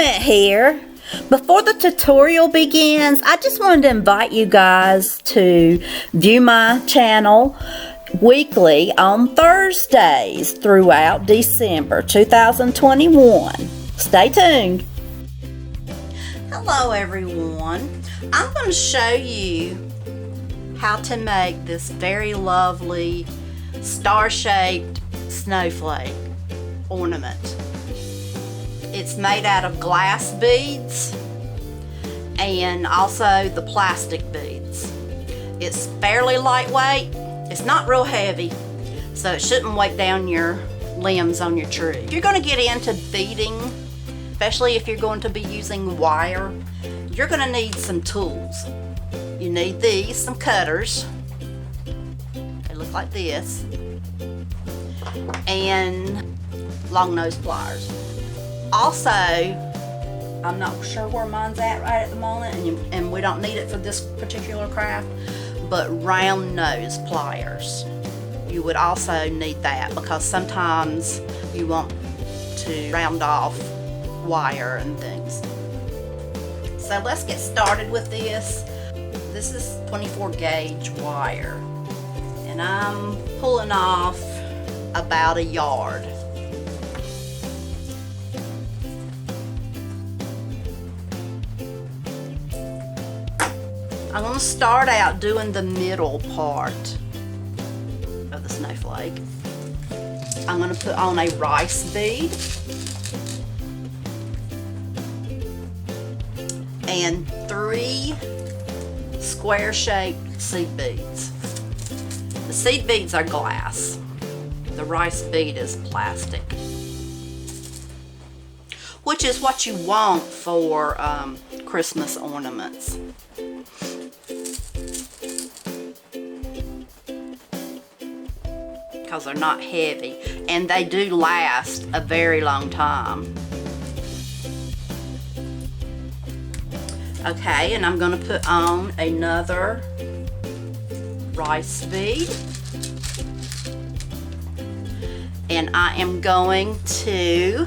Ornament here. Before the tutorial begins, I just wanted to invite you guys to view my channel weekly on Thursdays throughout December 2021. Stay tuned. Hello everyone. I'm going to show you how to make this very lovely star-shaped snowflake ornament. It's made out of glass beads and also the plastic beads. It's fairly lightweight. It's not real heavy, so it shouldn't weigh down your limbs on your tree. If you're going to get into beading, especially if you're going to be using wire, you're going to need some tools. You need these, some cutters. They look like this. And long nose pliers. Also, I'm not sure where mine's at the moment, and we don't need it for this particular craft, but round nose pliers. You would also need that because sometimes you want to round off wire and things. So let's get started with this. This is 24 gauge wire, and I'm pulling off about a yard. I'm going to start out doing the middle part of the snowflake. I'm going to put on a rice bead and 3 square-shaped seed beads. The seed beads are glass. The rice bead is plastic, which is what you want for Christmas ornaments. Because they're not heavy and they do last a very long time. Okay, and I'm going to put on another rice bead, and I am going to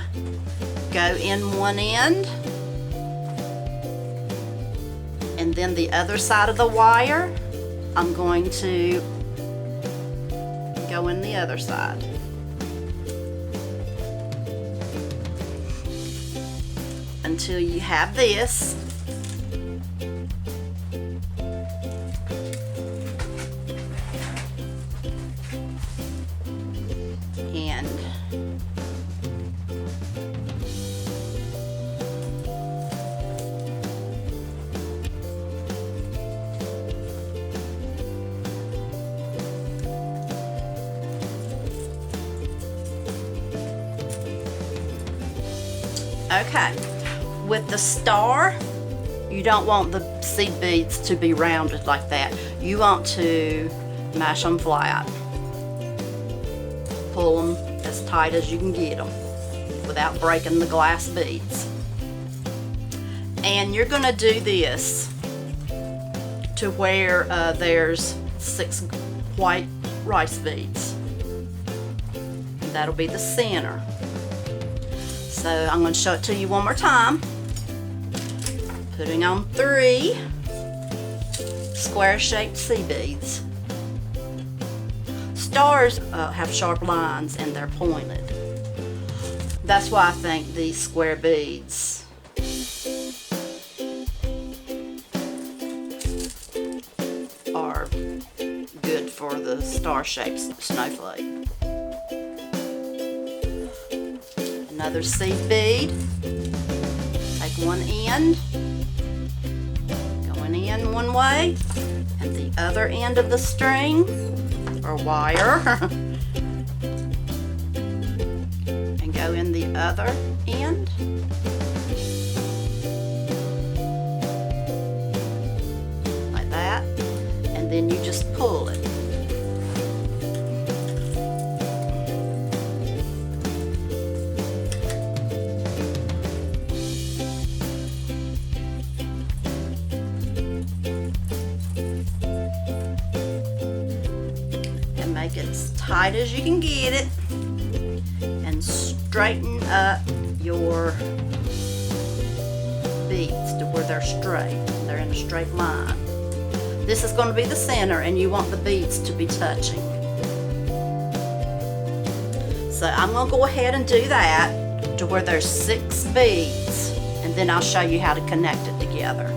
go in one end and then the other side of the wire I'm going to go in the other side. Until you have this. And okay, with the star, you don't want the seed beads to be rounded like that. You want to mash them flat. Pull them as tight as you can get them without breaking the glass beads. And you're going to do this to where there's 6 white rice beads. That'll be the center. So I'm going to show it to you one more time. Putting on 3 square-shaped seed beads. Stars have sharp lines and they're pointed. That's why I think these square beads are good for the star-shaped snowflake. Another seed bead. Take one end, going in one way, and the other end of the string or wire, and go in the other end. Like that, and then you just pull it. Make it as tight as you can get it and straighten up your beads to where they're straight. They're in a straight line. This is going to be the center, and you want the beads to be touching. So I'm going to go ahead and do that to where there's 6 beads, and then I'll show you how to connect it together.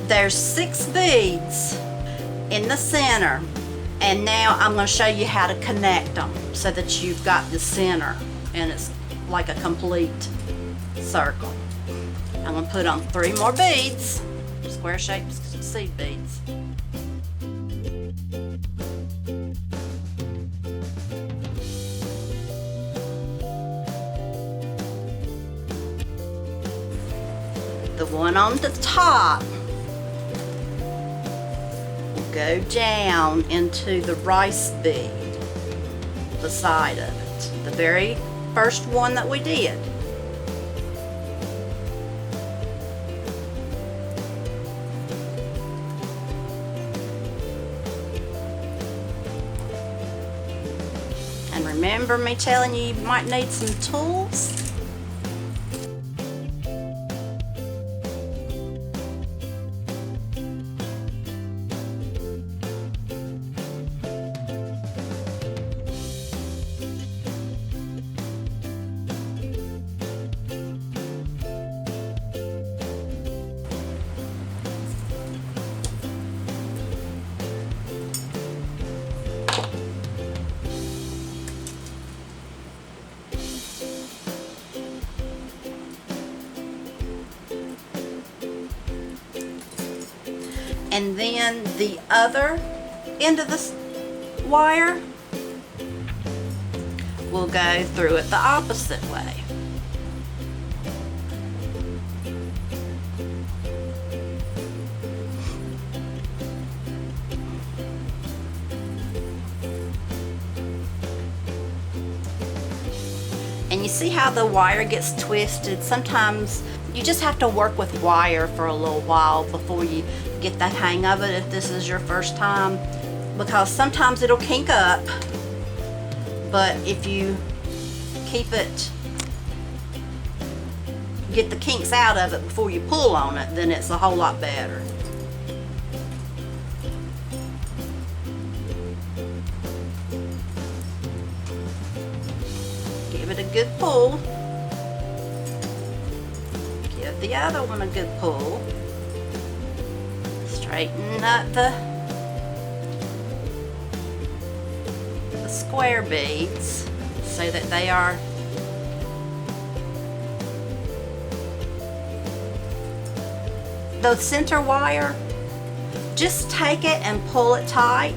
There's 6 beads in the center, and now I'm going to show you how to connect them so that you've got the center and it's like a complete circle. I'm going to put on 3 more beads, square shaped seed beads. The one on the top go down into the rice bead beside of it, the very first one that we did. And remember me telling you might need some tools? And then the other end of the wire will go through it the opposite way. And you see how the wire gets twisted? Sometimes you just have to work with wire for a little while before you get the hang of it if this is your first time, because sometimes it'll kink up, but if you keep it, get the kinks out of it before you pull on it, then it's a whole lot better. Give it a good pull. Give the other one a good pull. Straighten up the square beads so that they are the center wire. Just take it and pull it tight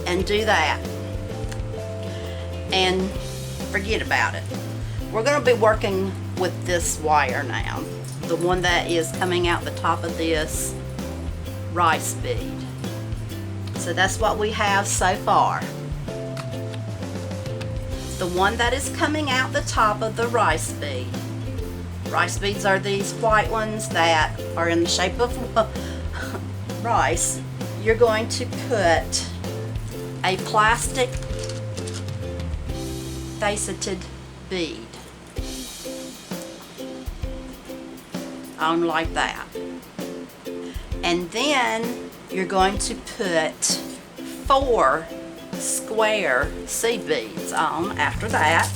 and do that, and forget about it. We're going to be working with this wire now, the one that is coming out the top of this rice bead. So that's what we have so far. The one that is coming out the top of the rice bead. Rice beads are these white ones that are in the shape of rice. You're going to put a plastic faceted bead on like that. And then you're going to put 4 square seed beads on after that.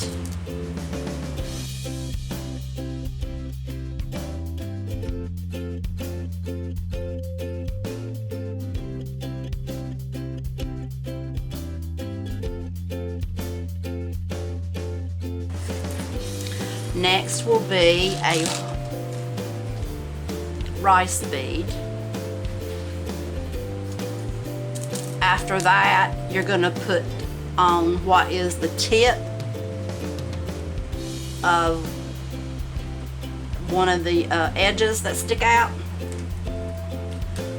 Next will be a rice bead. After that, you're going to put on what is the tip of one of the edges that stick out.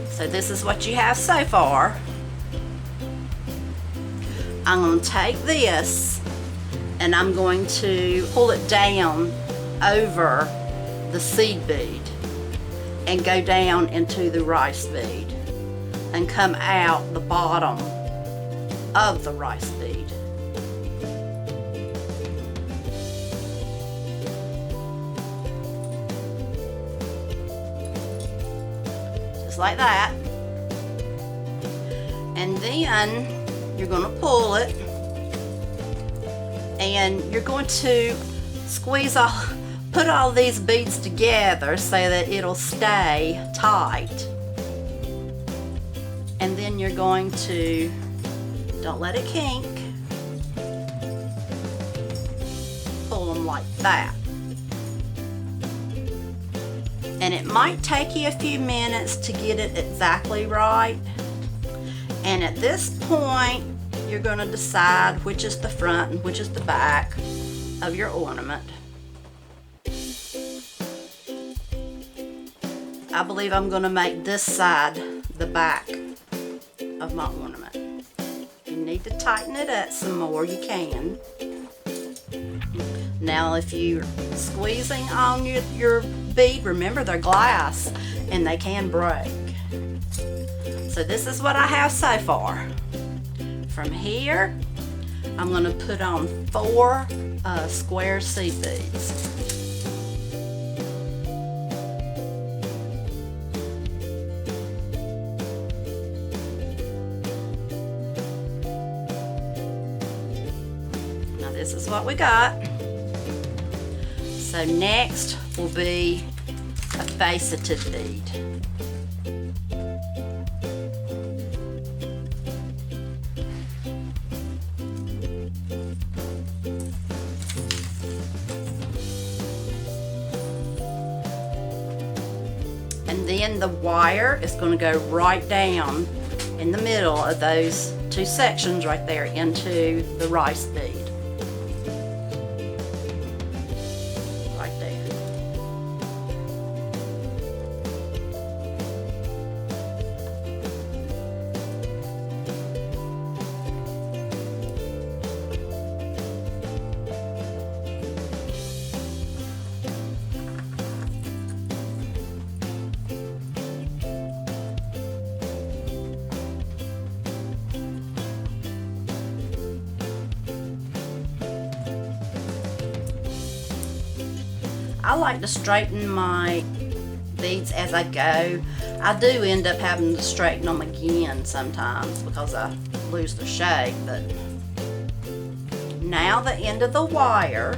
So this is what you have so far. I'm going to take this and I'm going to pull it down over the seed bead and go down into the rice bead and come out the bottom of the rice bead. Just like that. And then you're going to pull it and you're going to put all these beads together so that it'll stay tight. And then you're going to, don't let it kink, pull them like that. And it might take you a few minutes to get it exactly right. And at this point, you're going to decide which is the front and which is the back of your ornament. I believe I'm going to make this side the back of my ornament. If you need to tighten it up some more, you can. Now if you're squeezing on your bead, remember they're glass and they can break. So this is what I have so far. From here, I'm going to put on 4 square seed beads. Now this is what we got. So next will be a faceted bead. And then the wire is going to go right down in the middle of those 2 sections right there into the rice bead. Right there. I like to straighten my beads as I go. I do end up having to straighten them again sometimes because I lose their shape, but now the end of the wire,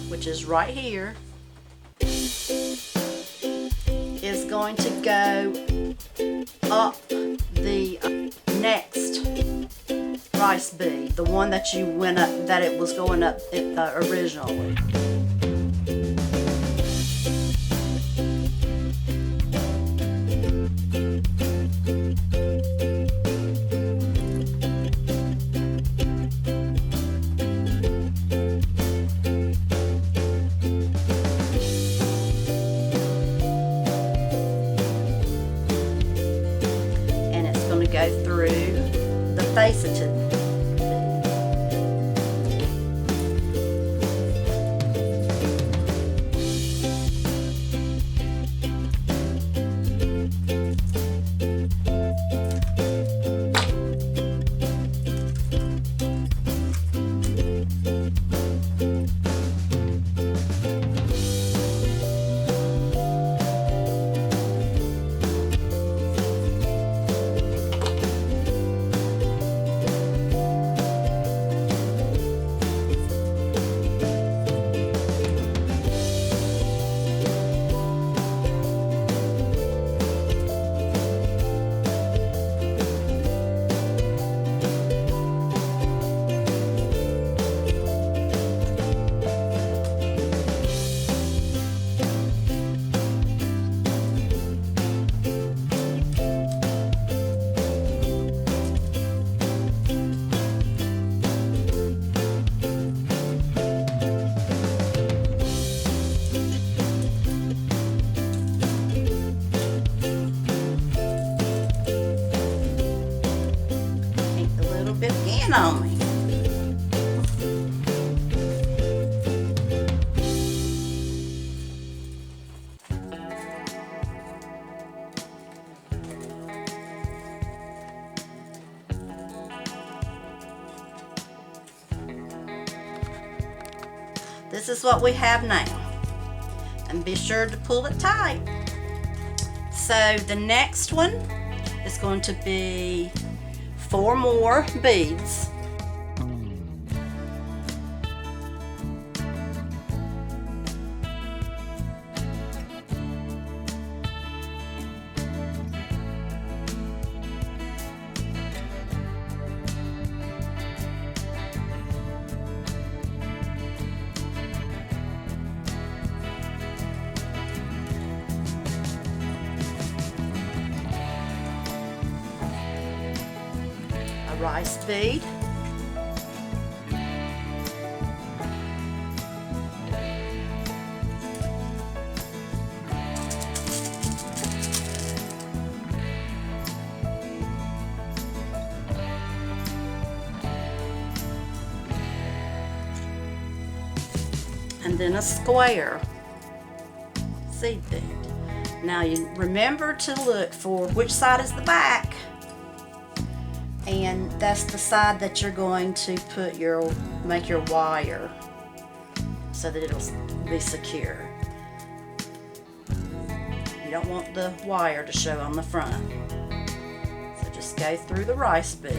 which is right here, is going to go up the next rice bead, the one that you went up, that it was going up originally. Go through the faceted. on me. This is what we have now. And be sure to pull it tight. So the next one is going to be 4 more beads. Rice bead, and then a square seed bead. Now you remember to look for which side is the back. And that's the side that you're going to make your wire so that it'll be secure. You don't want the wire to show on the front. So just go through the rice bead.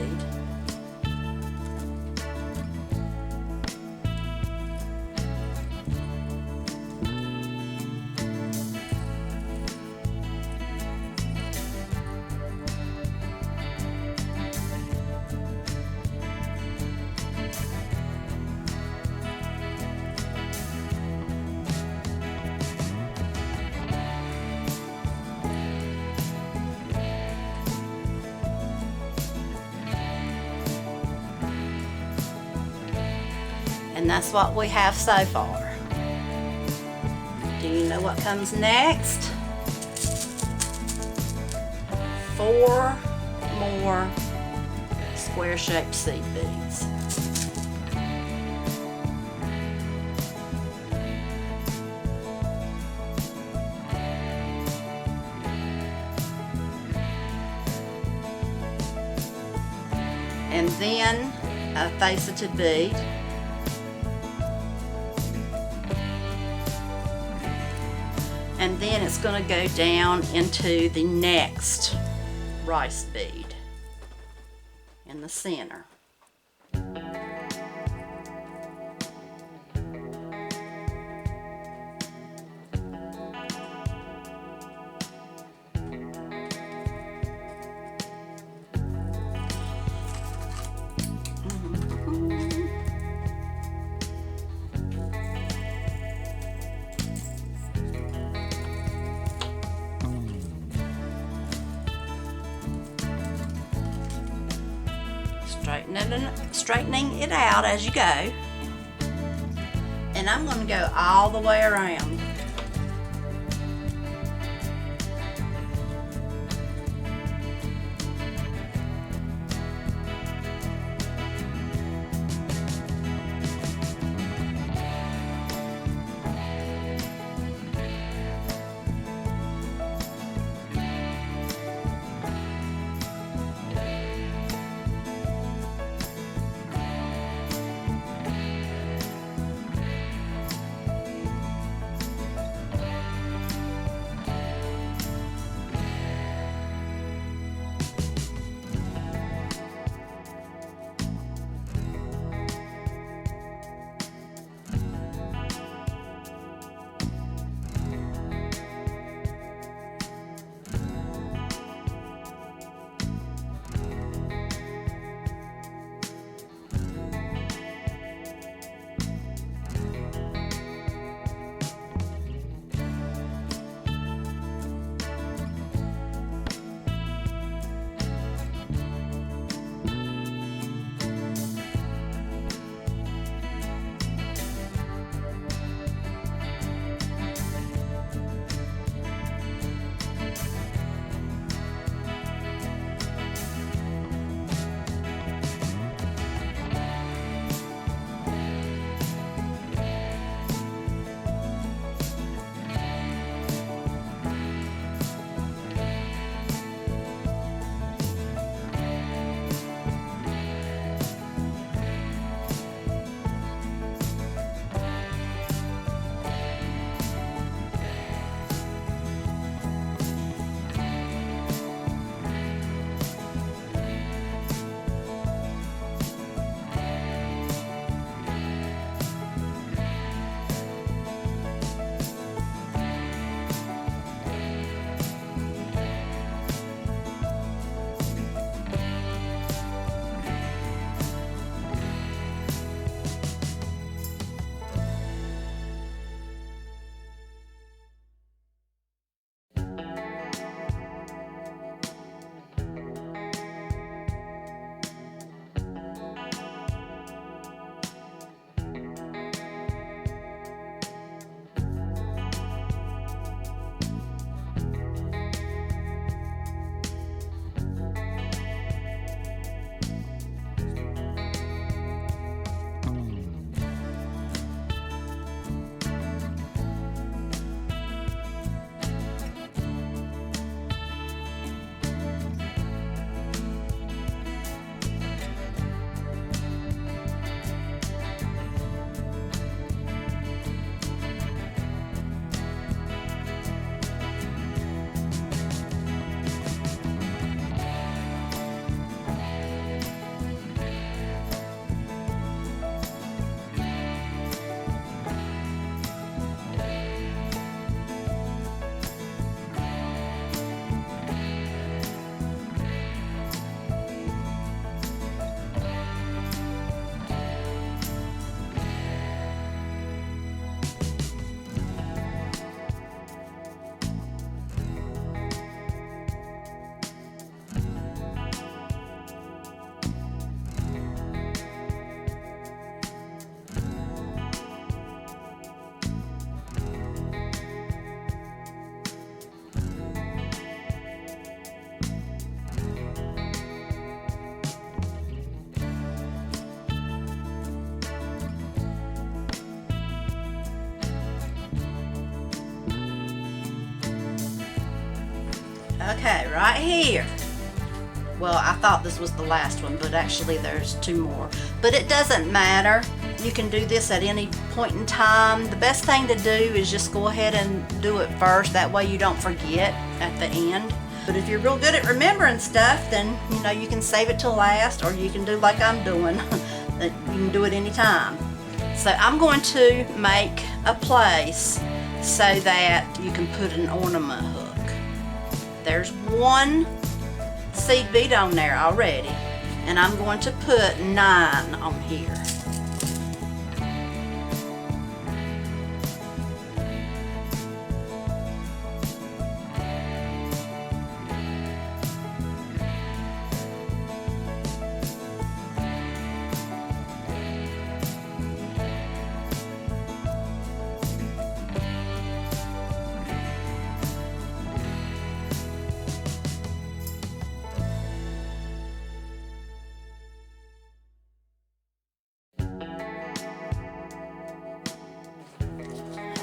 And that's what we have so far. Do you know what comes next? 4 more square-shaped seed beads. And then a faceted bead. And then it's going to go down into the next rice bead in the center. Straightening it out as you go, and I'm going to go all the way around. Okay, right here. Well, I thought this was the last one, but actually there's 2 more. But it doesn't matter. You can do this at any point in time. The best thing to do is just go ahead and do it first. That way you don't forget at the end. But if you're real good at remembering stuff, then you know you can save it till last, or you can do like I'm doing. That you can do it anytime. So I'm going to make a place so that you can put an ornament hook. There's 1 seed bead on there already, and I'm going to put 9 on here.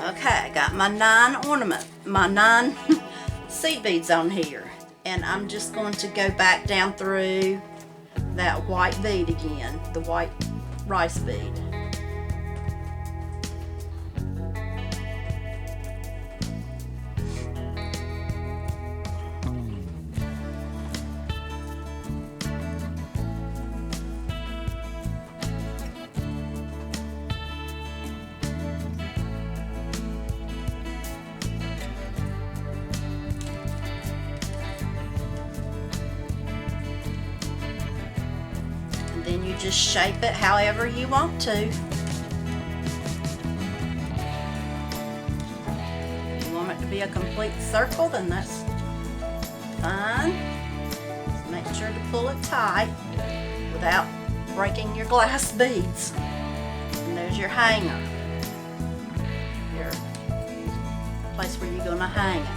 Okay, I got my 9 seed beads on here, and I'm just going to go back down through that white bead again, the white rice bead. Then you just shape it however you want to. If you want it to be a complete circle, then that's fine. Just make sure to pull it tight without breaking your glass beads. And there's your hanger, your place where you're going to hang it.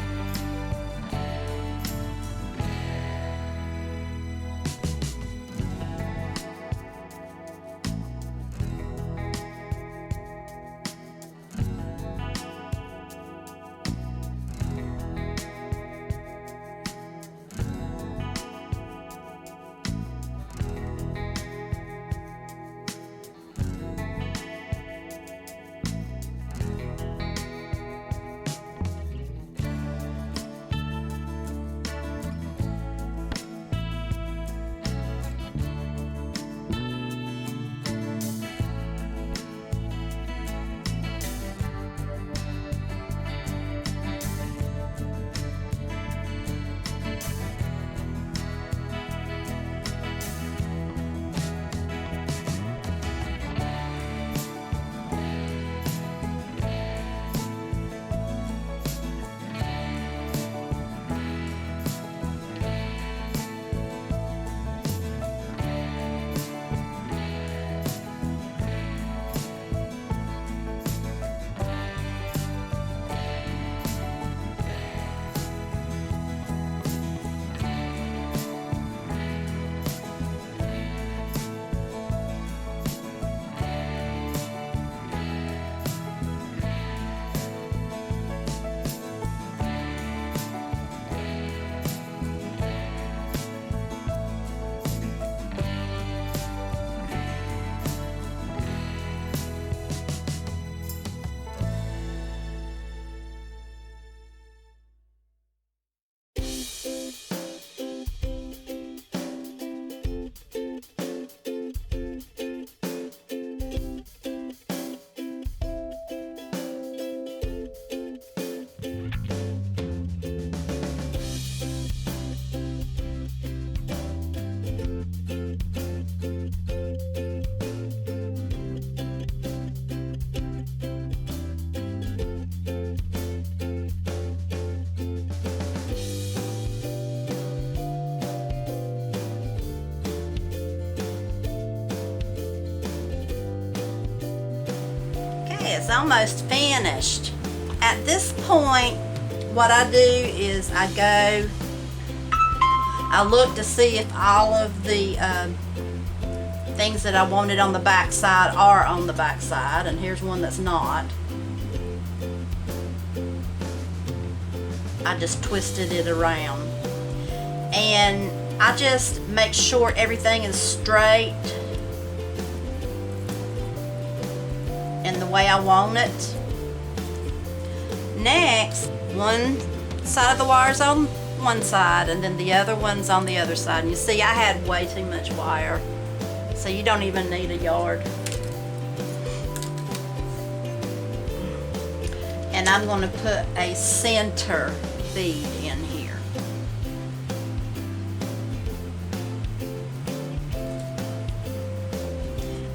It's almost finished. At this point, what I do is I look to see if all of the things that I wanted on the back side are on the back side, and here's one that's not. I just twisted it around. and I just make sure everything is straight and the way I want it. Next, one side of the wire's on one side and then the other one's on the other side. And you see I had way too much wire, so you don't even need a yard. And I'm going to put a center bead in here.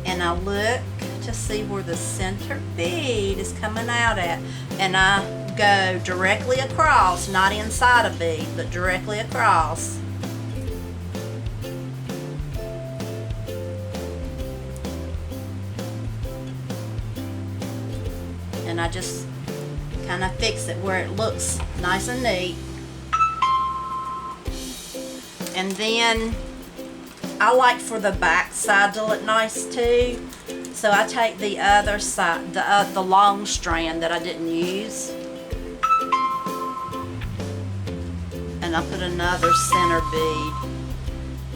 And I look to see where the center bead is coming out at, and I go directly across, not inside a bead, but directly across. And I just kind of fix it where it looks nice and neat. And then I like for the back side to look nice too. So I take the other side, the long strand that I didn't use, and I put another center bead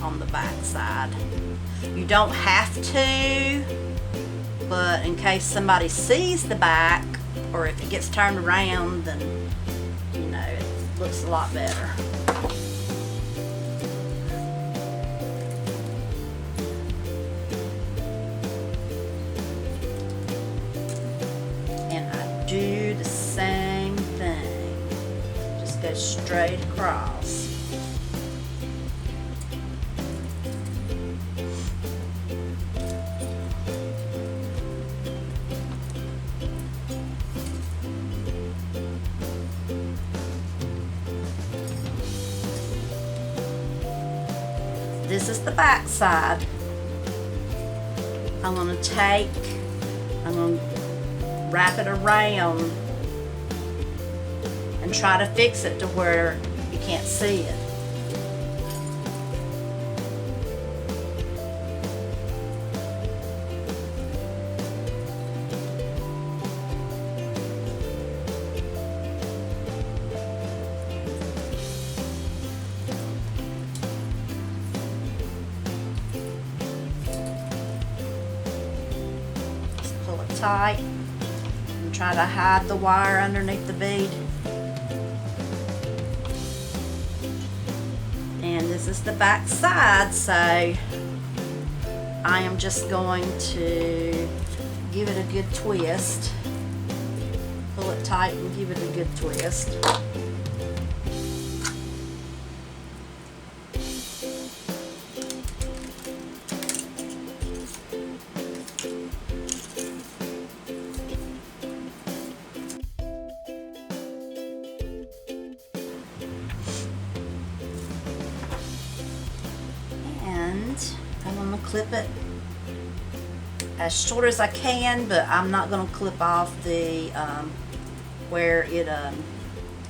on the back side. You don't have to, but in case somebody sees the back, or if it gets turned around, then you know it looks a lot better. And I do the same thing. Just go straight across. This is the back side. I'm going to wrap it around and try to fix it to where you can't see it. Tight and try to hide the wire underneath the bead. And this is the back side, so I am just going to give it a good twist. Pull it tight and give it a good twist. I'm going to clip it as short as I can, but I'm not going to clip off the where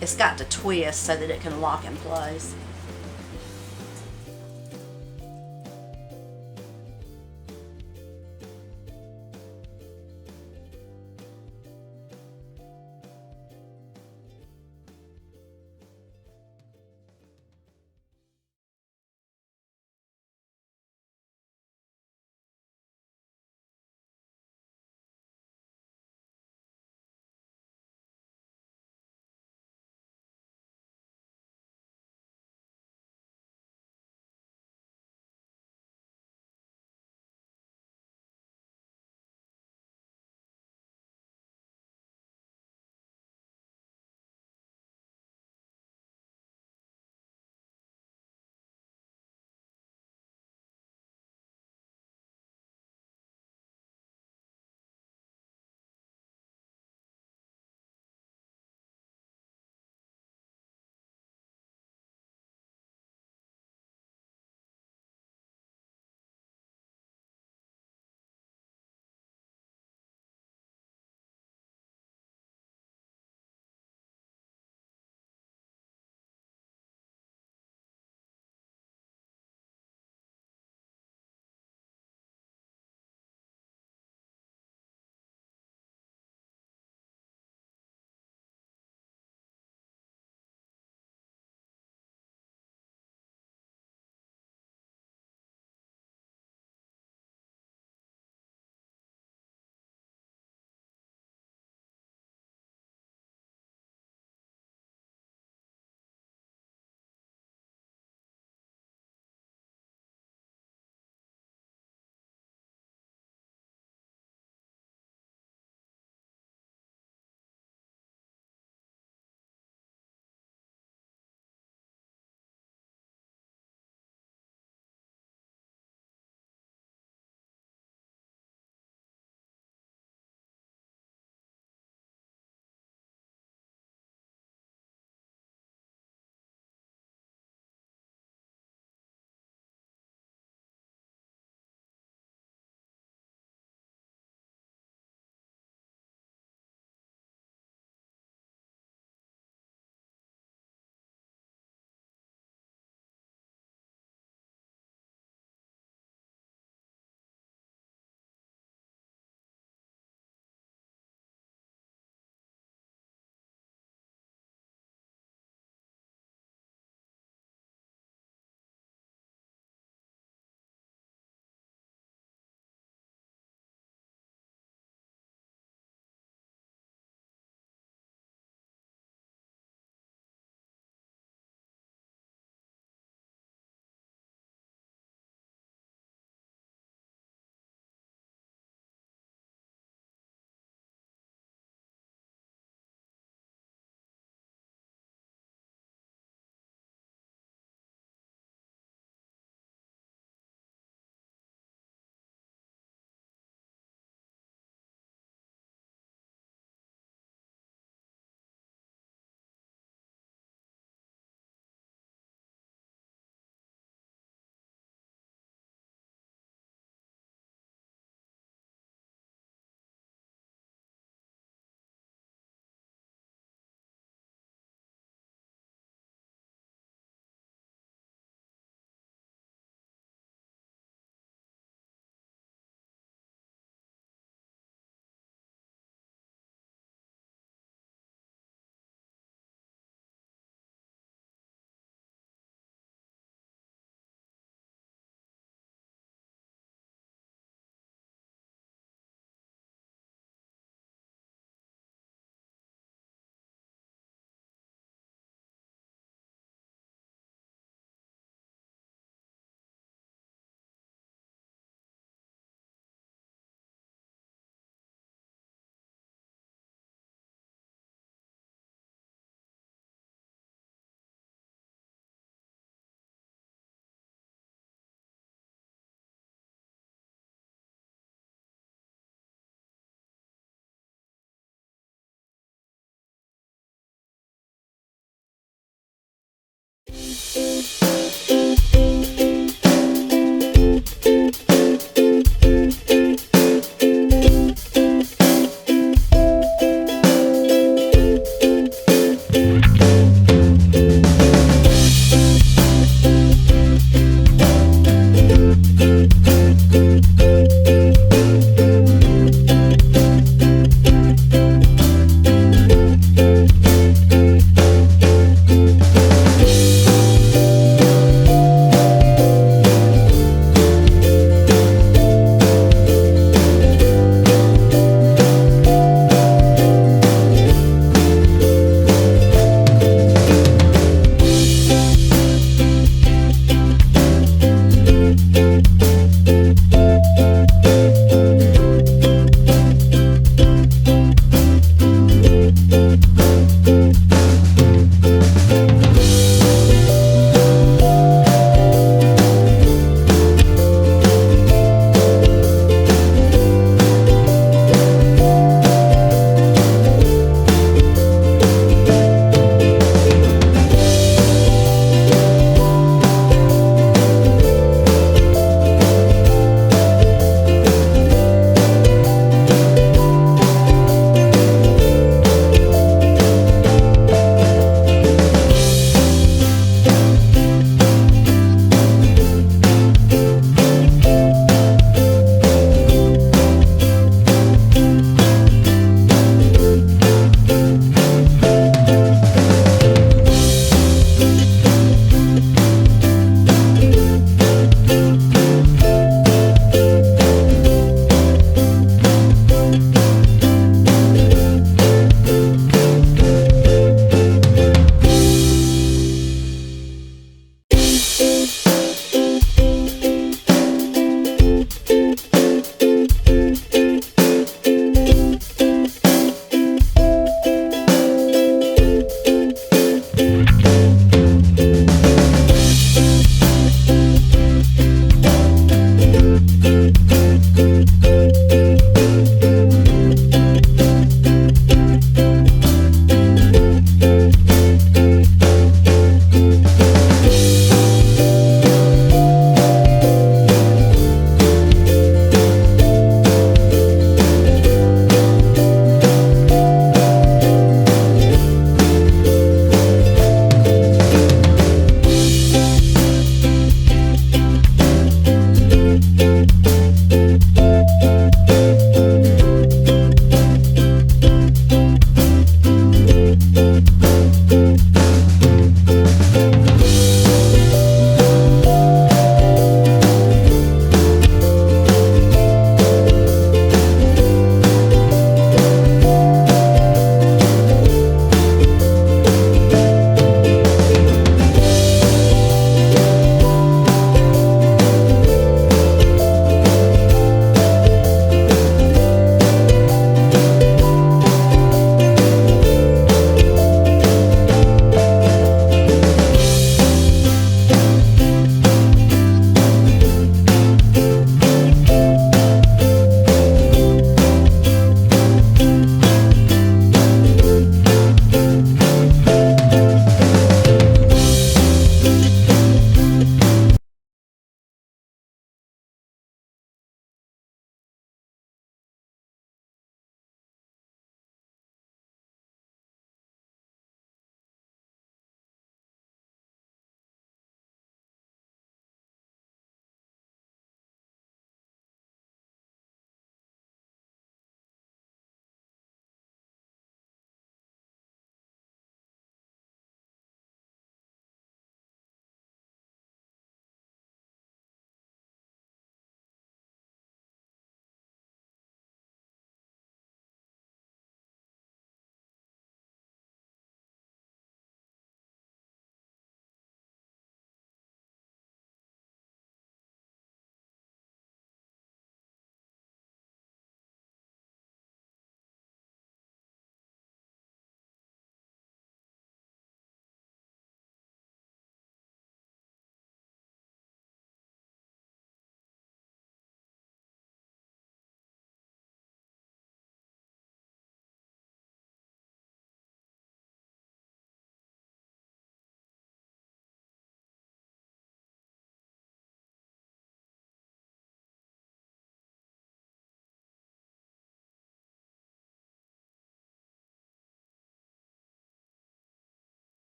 it's got to twist so that it can lock in place.